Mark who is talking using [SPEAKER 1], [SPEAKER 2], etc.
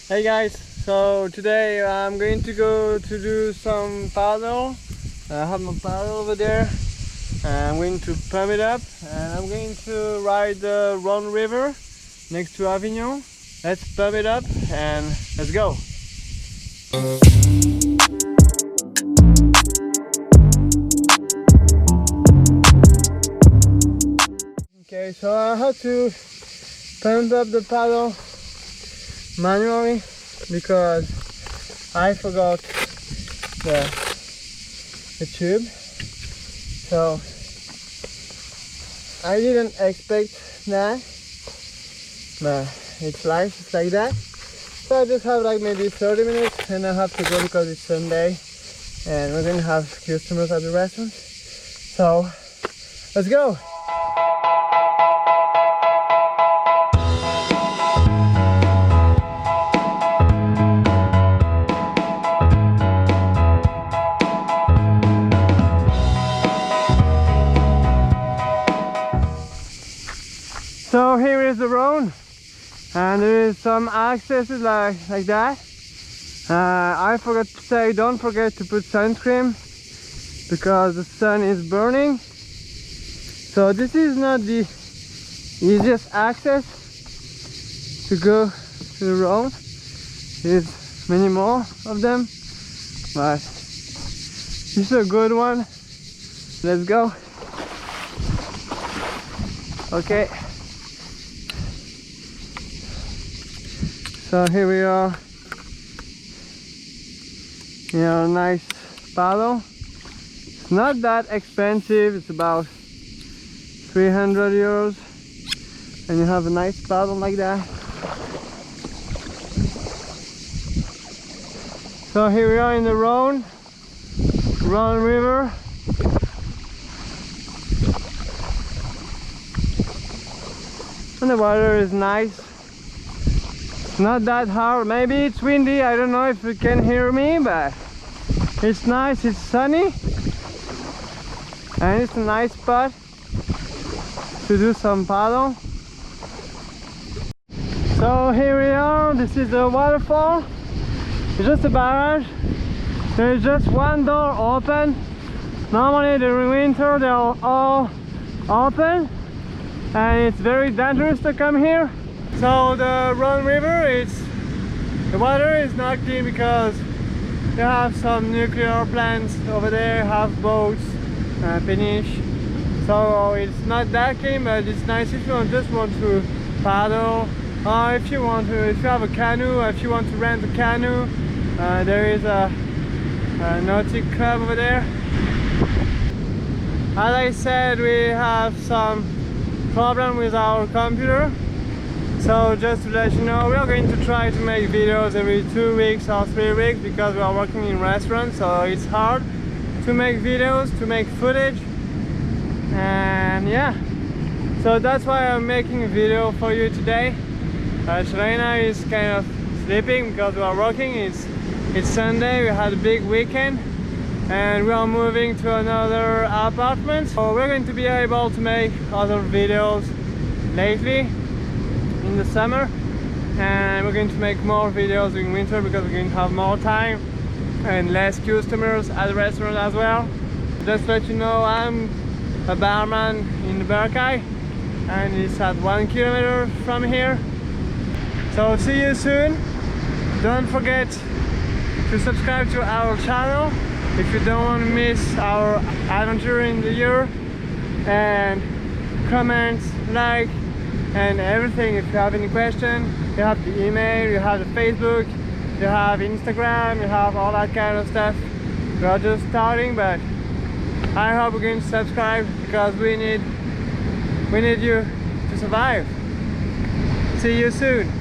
[SPEAKER 1] Hey guys, so today I'm going to go to do some paddle. I have my paddle over there and I'm going to pump it up and I'm going to ride the Rhone River next to Avignon. Let's pump it up and let's go. Okay, so I had to pump up the paddle manually because I forgot the tube, so I didn't expect that, but it's life, it's like that. So I just have like maybe 30 minutes and I have to go because it's Sunday and we're gonna have customers at the restaurant, so let's go. So here is the Rhone, and there is some accesses like that. I forgot to say, don't forget to put sunscreen because the sun is burning. So this is not the easiest access to go to the Rhone. There's many more of them, but this is a good one. Let's go. Okay. So here we are in a nice paddle. It's not that expensive, it's about 300 euros and you have a nice paddle like that. So here we are in the Rhone River. And the water is nice. Not that hard, maybe it's windy, I don't know if you can hear me, but it's nice, it's sunny and it's a nice spot to do some paddle. So here we are, this is a waterfall, it's just a barrage. There is just one door open. Normally during winter they are all open and it's very dangerous to come here. So the Rhone River, the water is not clean because they have some nuclear plants over there, have boats, finish. So it's not that clean, but it's nice if you just want to paddle, or if you have a canoe, or if you want to rent a canoe. There is a nautic club over there. As I said, we have some problem with our computer. So just to let you know, we are going to try to make videos every 2 weeks or 3 weeks because we are working in restaurants, so it's hard to make videos, to make footage, and yeah, so that's why I'm making a video for you today. Shalana is kind of sleeping because we are working. It's Sunday, we had a big weekend and we are moving to another apartment, so we're going to be able to make other videos lately in the summer, and we're going to make more videos during winter because we're going to have more time and less customers at the restaurant as well. Just to let you know, I'm a barman in the Berkay and it's at 1 kilometer from here. So see you soon. Don't forget to subscribe to our channel if you don't want to miss our adventure in the year, and comment, like, and everything. If you have any question, you have the email, you have the Facebook, you have Instagram, you have all that kind of stuff. We are just starting, but I hope you're going to subscribe because we need you to survive. See you soon.